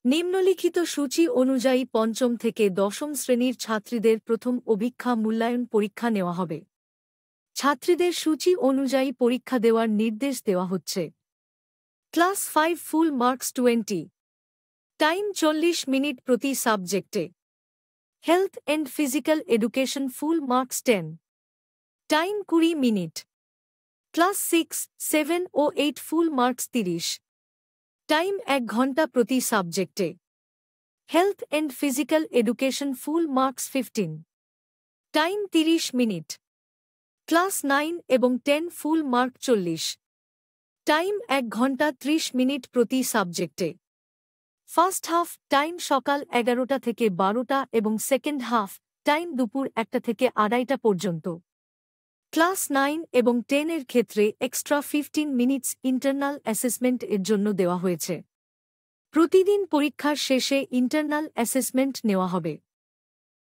নিম্নলিখিত সূচি অনুযায়ী পঞ্চম থেকে দশম শ্রেণীর ছাত্রীদের প্রথম অভিক্ষা মূল্যায়ন পরীক্ষা নেওয়া হবে। ছাত্রীদের সূচি অনুযায়ী পরীক্ষা দেওয়ার নির্দেশ দেওয়া হচ্ছে। Class 5 full marks 20, time 40 minute প্রতি সাবজেক্টে। Health and physical education full marks 10, time 20 minute. Class 6, 7 ও 8 ফুল মার্কস 30, টাইম 1 ঘন্টা প্রতি সাবজেক্টে। Health and physical education full marks 15, time 30 minute. Class 9 এবং 10 ফুল মার্ক 40, টাইম 1 ঘন্টা 30 মিনিট প্রতি সাবজেক্টে। ফার্স্ট হাফ টাইম সকাল 11টা থেকে 12টা এবং সেকেন্ড হাফ টাইম দুপুর 1টা থেকে 2:30 পর্যন্ত। ক্লাস 9 এবং 10 এর ক্ষেত্রে এক্সট্রা 15 মিনিটস ইন্টারনাল অ্যাসেসমেন্ট এর জন্য দেওয়া হয়েছে। প্রতিদিন পরীক্ষার শেষে ইন্টারনাল অ্যাসেসমেন্ট নেওয়া হবে।